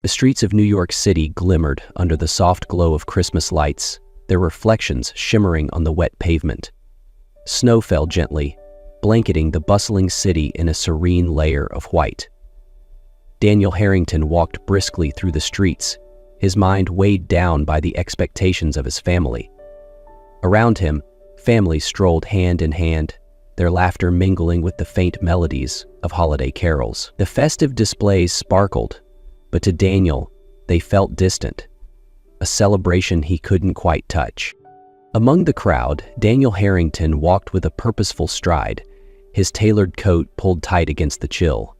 The streets of New York City glimmered under the soft glow of Christmas lights, their reflections shimmering on the wet pavement. Snow fell gently, blanketing the bustling city in a serene layer of white. Daniel Harrington walked briskly through the streets, his mind weighed down by the expectations of his family. Around him, families strolled hand in hand, their laughter mingling with the faint melodies of holiday carols. The festive displays sparkled, but to Daniel, they felt distant, a celebration he couldn't quite touch. Among the crowd, Daniel Harrington walked with a purposeful stride, his tailored coat pulled tight against the chill.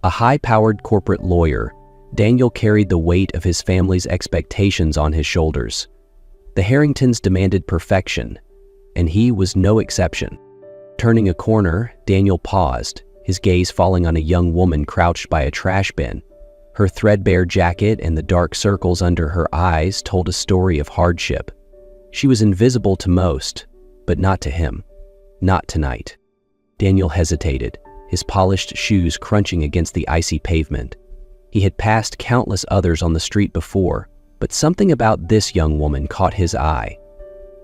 A high-powered corporate lawyer, Daniel carried the weight of his family's expectations on his shoulders. The Harringtons demanded perfection, and he was no exception. Turning a corner, Daniel paused, his gaze falling on a young woman crouched by a trash bin. Her threadbare jacket and the dark circles under her eyes told a story of hardship. She was invisible to most, but not to him. Not tonight. Daniel hesitated, his polished shoes crunching against the icy pavement. He had passed countless others on the street before, but something about this young woman caught his eye.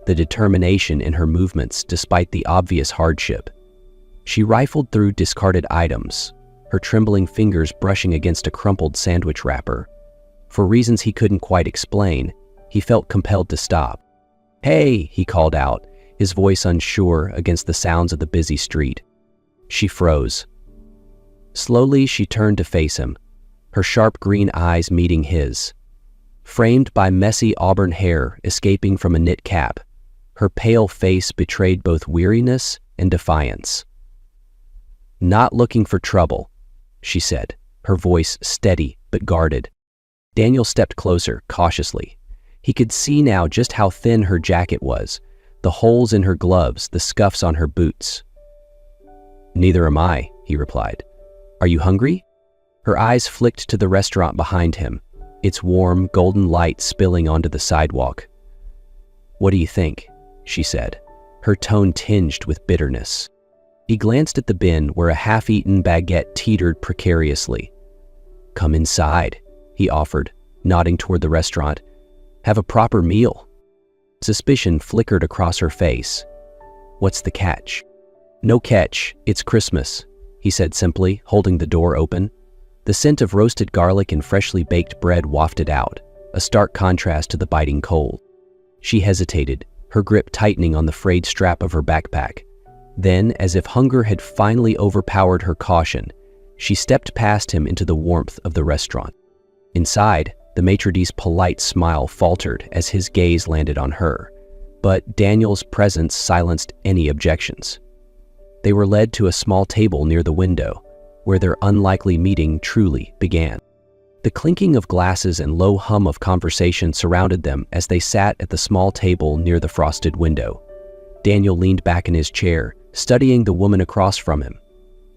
The determination in her movements despite the obvious hardship. She rifled through discarded items, her trembling fingers brushing against a crumpled sandwich wrapper. For reasons he couldn't quite explain, he felt compelled to stop. "Hey," he called out, his voice unsure against the sounds of the busy street. She froze. Slowly, she turned to face him, her sharp green eyes meeting his. Framed by messy auburn hair escaping from a knit cap, her pale face betrayed both weariness and defiance. "Not looking for trouble," she said, her voice steady but guarded. Daniel stepped closer, cautiously. He could see now just how thin her jacket was, the holes in her gloves, the scuffs on her boots. "Neither am I," he replied. "Are you hungry?" Her eyes flicked to the restaurant behind him, its warm, golden light spilling onto the sidewalk. "What do you think?" she said, her tone tinged with bitterness. He glanced at the bin where a half-eaten baguette teetered precariously. "Come inside," he offered, nodding toward the restaurant. "Have a proper meal." Suspicion flickered across her face. "What's the catch?" "No catch, it's Christmas," he said simply, holding the door open. The scent of roasted garlic and freshly baked bread wafted out, a stark contrast to the biting cold. She hesitated, her grip tightening on the frayed strap of her backpack. Then, as if hunger had finally overpowered her caution, she stepped past him into the warmth of the restaurant. Inside, the maitre d's' polite smile faltered as his gaze landed on her, but Daniel's presence silenced any objections. They were led to a small table near the window, where their unlikely meeting truly began. The clinking of glasses and low hum of conversation surrounded them as they sat at the small table near the frosted window. Daniel leaned back in his chair, studying the woman across from him.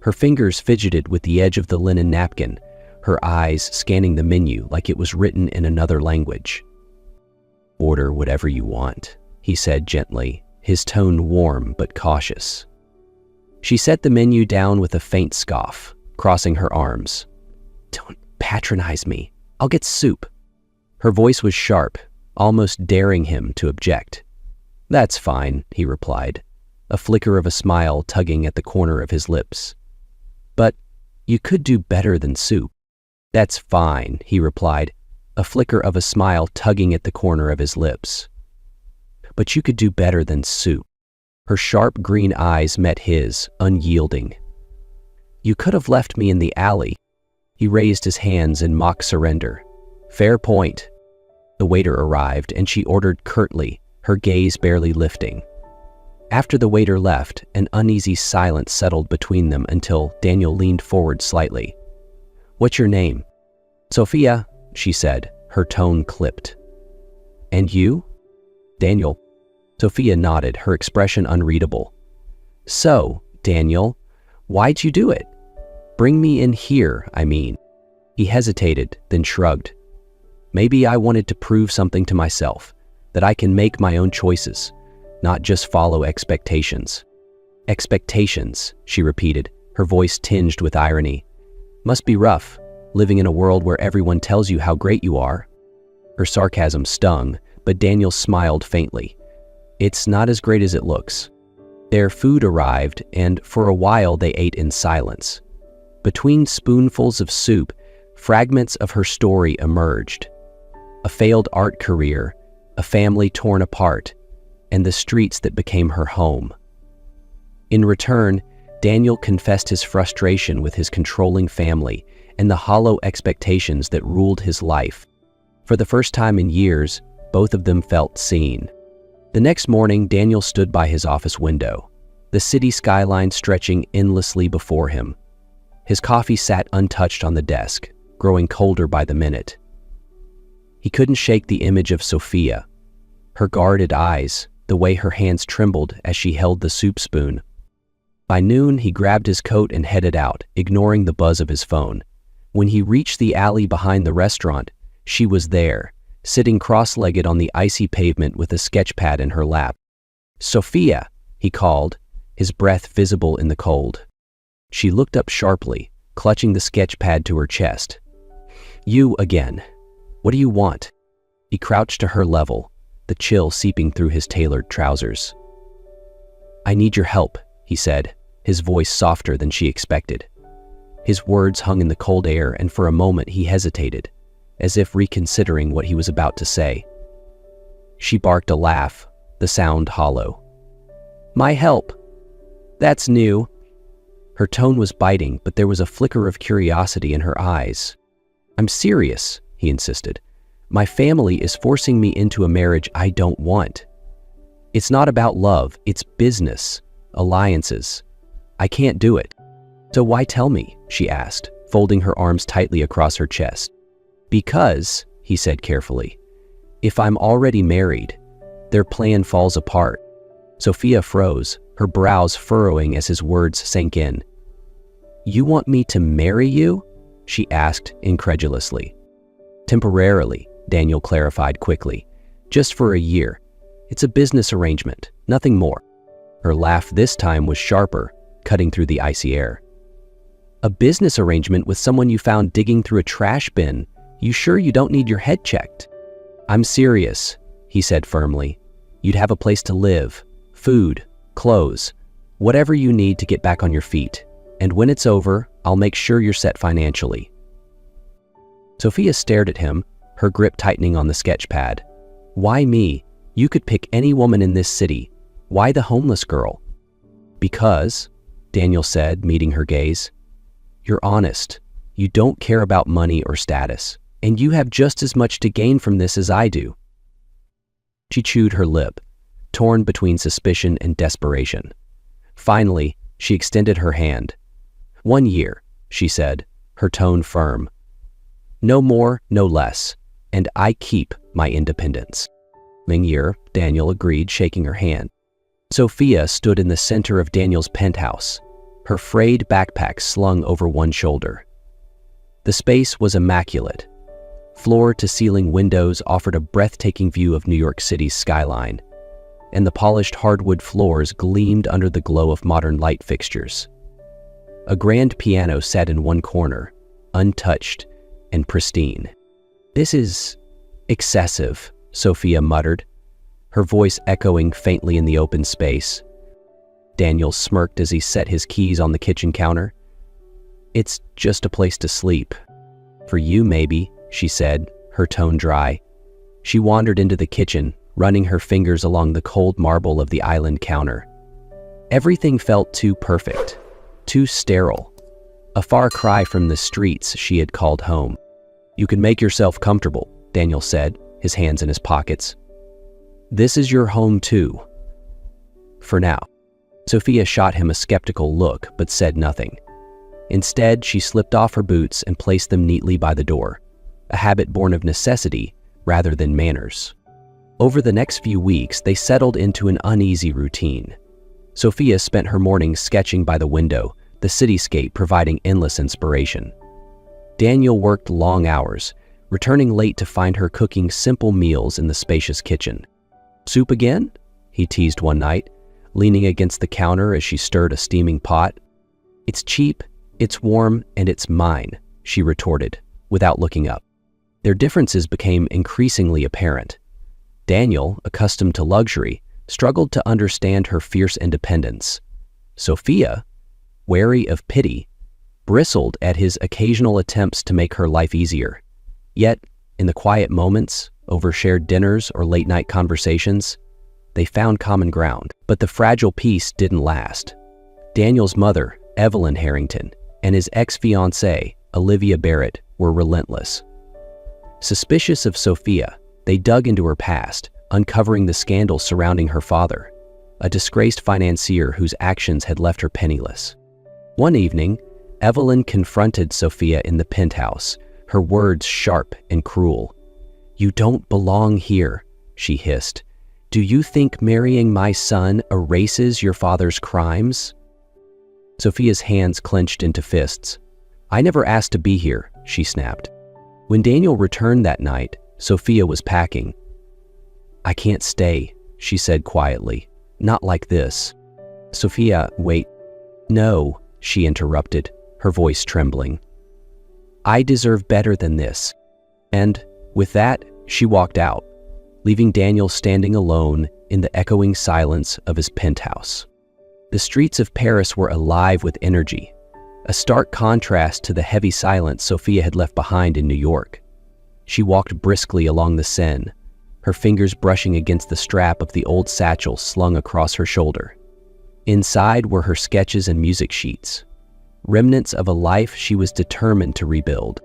Her fingers fidgeted with the edge of the linen napkin, her eyes scanning the menu like it was written in another language. "Order whatever you want," he said gently, his tone warm but cautious. She set the menu down with a faint scoff, crossing her arms. "Don't patronize me. I'll get soup." Her voice was sharp, almost daring him to object. "That's fine," he replied, a flicker of a smile tugging at the corner of his lips. "But you could do better than soup." "That's fine," he replied, a flicker of a smile tugging at the corner of his lips. "But you could do better than soup." Her sharp green eyes met his, unyielding. "You could have left me in the alley." He raised his hands in mock surrender. "Fair point." The waiter arrived and she ordered curtly, her gaze barely lifting. After the waiter left, an uneasy silence settled between them until Daniel leaned forward slightly. "What's your name?" "Sophia," she said, her tone clipped. "And you?" "Daniel." Sophia nodded, her expression unreadable. "So, Daniel, why'd you do it? Bring me in here, I mean." He hesitated, then shrugged. "Maybe I wanted to prove something to myself, that I can make my own choices, not just follow expectations." "Expectations," she repeated, her voice tinged with irony. "Must be rough. living in a world where everyone tells you how great you are." Her sarcasm stung, but Daniel smiled faintly. "It's not as great as it looks." Their food arrived, and for a while they ate in silence. Between spoonfuls of soup, fragments of her story emerged. A failed art career, a family torn apart, and the streets that became her home. In return, Daniel confessed his frustration with his controlling family and the hollow expectations that ruled his life. For the first time in years, both of them felt seen. The next morning, Daniel stood by his office window, the city skyline stretching endlessly before him. His coffee sat untouched on the desk, growing colder by the minute. He couldn't shake the image of Sophia, her guarded eyes, the way her hands trembled as she held the soup spoon. By noon, he grabbed his coat and headed out, ignoring the buzz of his phone. When he reached the alley behind the restaurant, she was there, sitting cross-legged on the icy pavement with a sketch pad in her lap. "Sophia," he called, his breath visible in the cold. She looked up sharply, clutching the sketch pad to her chest. "You again. What do you want?" He crouched to her level, the chill seeping through his tailored trousers. "I need your help," he said, his voice softer than she expected. His words hung in the cold air, and for a moment he hesitated, as if reconsidering what he was about to say. She barked a laugh, the sound hollow. "My help? That's new." Her tone was biting, but there was a flicker of curiosity in her eyes. "I'm serious," he insisted. "My family is forcing me into a marriage I don't want. It's not about love, it's business, alliances. I can't do it." "So why tell me?" she asked, folding her arms tightly across her chest. "Because," he said carefully, "if I'm already married, their plan falls apart." Sophia froze, her brows furrowing as his words sank in. "You want me to marry you?" she asked incredulously. "Temporarily," Daniel clarified quickly. "Just for a year. It's a business arrangement, nothing more." Her laugh this time was sharper, cutting through the icy air. "A business arrangement with someone you found digging through a trash bin? You sure you don't need your head checked?" "I'm serious," he said firmly. "You'd have a place to live, food, clothes, whatever you need to get back on your feet. And when it's over, I'll make sure you're set financially." Sophia stared at him, her grip tightening on the sketch pad. "Why me? You could pick any woman in this city. Why the homeless girl?" "Because," Daniel said, meeting her gaze, "you're honest. You don't care about money or status, and you have just as much to gain from this as I do." She chewed her lip, torn between suspicion and desperation. Finally, she extended her hand. "1 year," she said, her tone firm. "No more, no less, and I keep my independence." "1 year," Daniel agreed, shaking her hand. Sophia stood in the center of Daniel's penthouse, her frayed backpack slung over one shoulder. The space was immaculate. Floor-to-ceiling windows offered a breathtaking view of New York City's skyline, and the polished hardwood floors gleamed under the glow of modern light fixtures. A grand piano sat in one corner, untouched and pristine. "This is excessive," Sophia muttered, her voice echoing faintly in the open space. Daniel smirked as he set his keys on the kitchen counter. "It's just a place to sleep." "For you, maybe," she said, her tone dry. She wandered into the kitchen, running her fingers along the cold marble of the island counter. Everything felt too perfect, too sterile, a far cry from the streets she had called home. "You can make yourself comfortable," Daniel said, his hands in his pockets. "This is your home too. For now." Sophia shot him a skeptical look, but said nothing. Instead, she slipped off her boots and placed them neatly by the door, a habit born of necessity rather than manners. Over the next few weeks, they settled into an uneasy routine. Sophia spent her mornings sketching by the window, the cityscape providing endless inspiration. Daniel worked long hours, returning late to find her cooking simple meals in the spacious kitchen. "Soup again?" he teased one night, leaning against the counter as she stirred a steaming pot. "It's cheap, it's warm, and it's mine," she retorted, without looking up. Their differences became increasingly apparent. Daniel, accustomed to luxury, struggled to understand her fierce independence. Sophia, wary of pity, bristled at his occasional attempts to make her life easier. Yet, in the quiet moments, over shared dinners or late-night conversations, they found common ground. But the fragile peace didn't last. Daniel's mother, Evelyn Harrington, and his ex-fiancée, Olivia Barrett, were relentless. Suspicious of Sophia, they dug into her past, uncovering the scandals surrounding her father, a disgraced financier whose actions had left her penniless. One evening, Evelyn confronted Sophia in the penthouse, her words sharp and cruel. "You don't belong here," she hissed. "Do you think marrying my son erases your father's crimes?" Sophia's hands clenched into fists. "I never asked to be here," she snapped. When Daniel returned that night, Sophia was packing. "I can't stay," she said quietly. "Not like this." "Sophia, wait." "No," she interrupted, her voice trembling. "I deserve better than this." And with that, she walked out, leaving Daniel standing alone in the echoing silence of his penthouse. The streets of Paris were alive with energy, a stark contrast to the heavy silence Sophia had left behind in New York. She walked briskly along the Seine, her fingers brushing against the strap of the old satchel slung across her shoulder. Inside were her sketches and music sheets, remnants of a life she was determined to rebuild.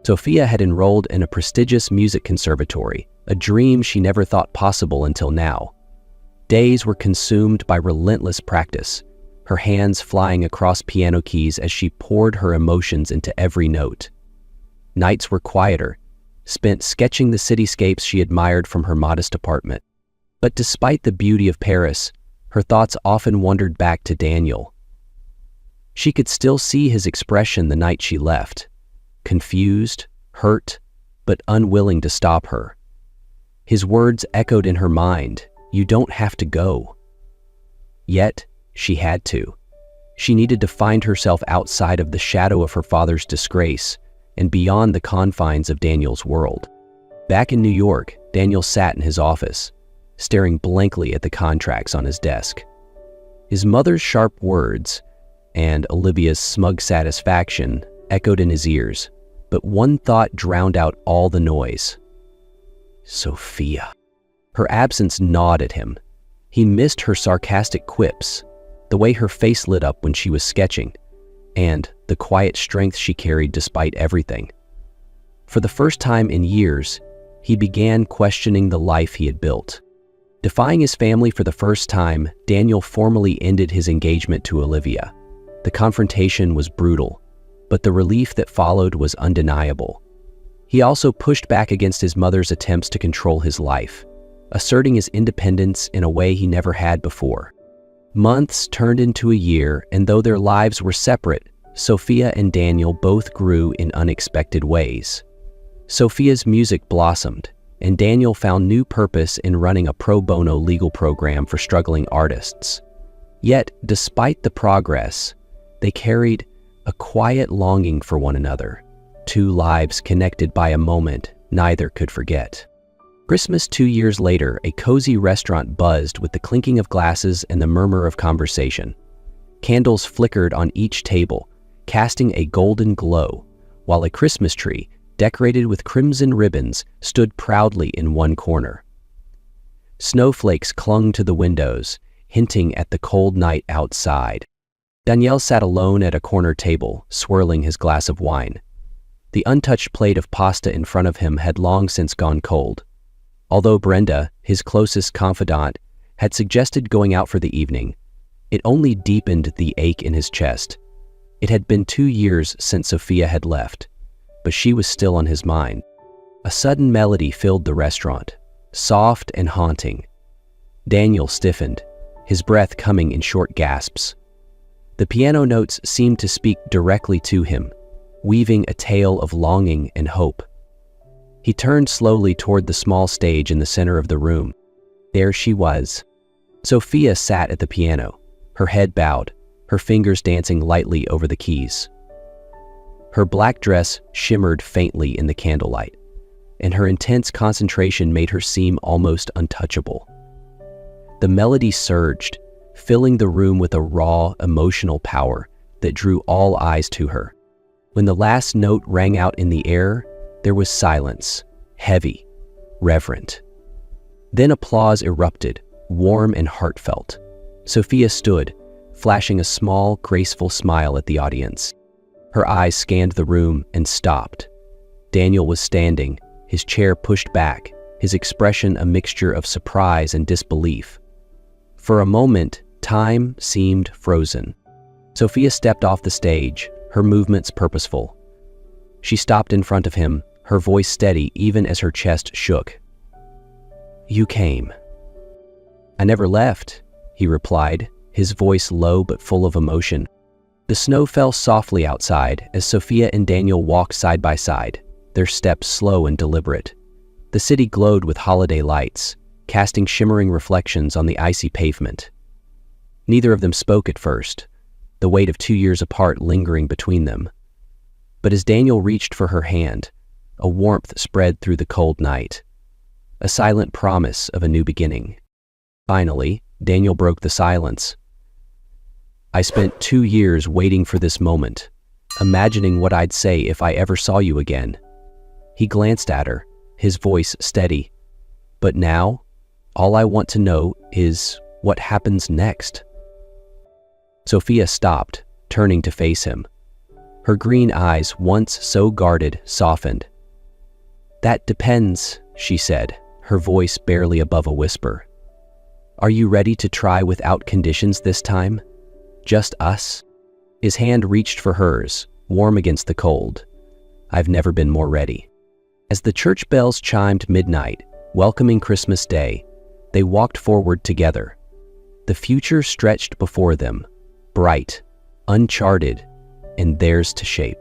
Sophia had enrolled in a prestigious music conservatory, a dream she never thought possible until now. Days were consumed by relentless practice, her hands flying across piano keys as she poured her emotions into every note. Nights were quieter, spent sketching the cityscapes she admired from her modest apartment. But despite the beauty of Paris, her thoughts often wandered back to Daniel. She could still see his expression the night she left, confused, hurt, but unwilling to stop her. His words echoed in her mind, "You don't have to go." Yet, she had to. She needed to find herself outside of the shadow of her father's disgrace and beyond the confines of Daniel's world. Back in New York, Daniel sat in his office, staring blankly at the contracts on his desk. His mother's sharp words and Olivia's smug satisfaction echoed in his ears, but one thought drowned out all the noise. Sophia. Her absence gnawed at him. He missed her sarcastic quips, the way her face lit up when she was sketching, and the quiet strength she carried despite everything. For the first time in years, he began questioning the life he had built. Defying his family for the first time, Daniel formally ended his engagement to Olivia. The confrontation was brutal, but the relief that followed was undeniable. He also pushed back against his mother's attempts to control his life, asserting his independence in a way he never had before. Months turned into a year, and though their lives were separate, Sophia and Daniel both grew in unexpected ways. Sophia's music blossomed, and Daniel found new purpose in running a pro bono legal program for struggling artists. Yet, despite the progress, they carried a quiet longing for one another, two lives connected by a moment neither could forget. Christmas 2 years later, a cozy restaurant buzzed with the clinking of glasses and the murmur of conversation. Candles flickered on each table, casting a golden glow, while a Christmas tree, decorated with crimson ribbons, stood proudly in one corner. Snowflakes clung to the windows, hinting at the cold night outside. Daniel sat alone at a corner table, swirling his glass of wine. The untouched plate of pasta in front of him had long since gone cold. Although Brenda, his closest confidant, had suggested going out for the evening, it only deepened the ache in his chest. It had been 2 years since Sophia had left, but she was still on his mind. A sudden melody filled the restaurant, soft and haunting. Daniel stiffened, his breath coming in short gasps. The piano notes seemed to speak directly to him, weaving a tale of longing and hope. He turned slowly toward the small stage in the center of the room. There she was. Sophia sat at the piano, her head bowed, her fingers dancing lightly over the keys. Her black dress shimmered faintly in the candlelight, and her intense concentration made her seem almost untouchable. The melody surged, filling the room with a raw, emotional power that drew all eyes to her. When the last note rang out in the air, there was silence, heavy, reverent. Then applause erupted, warm and heartfelt. Sophia stood, flashing a small, graceful smile at the audience. Her eyes scanned the room and stopped. Daniel was standing, his chair pushed back, his expression a mixture of surprise and disbelief. For a moment, time seemed frozen. Sophia stepped off the stage, her movements purposeful. She stopped in front of him, her voice steady even as her chest shook. "You came." "I never left," he replied, his voice low but full of emotion. The snow fell softly outside as Sophia and Daniel walked side by side, their steps slow and deliberate. The city glowed with holiday lights, casting shimmering reflections on the icy pavement. Neither of them spoke at first, the weight of 2 years apart lingering between them. But as Daniel reached for her hand, a warmth spread through the cold night, a silent promise of a new beginning. Finally, Daniel broke the silence. "I spent 2 years waiting for this moment, imagining what I'd say if I ever saw you again." He glanced at her, his voice steady. "But now, all I want to know is what happens next." Sophia stopped, turning to face him. Her green eyes, once so guarded, softened. "That depends," she said, her voice barely above a whisper. "Are you ready to try without conditions this time? Just us?" His hand reached for hers, warm against the cold. "I've never been more ready." As the church bells chimed midnight, welcoming Christmas Day, they walked forward together. The future stretched before them, bright, uncharted, and theirs to shape.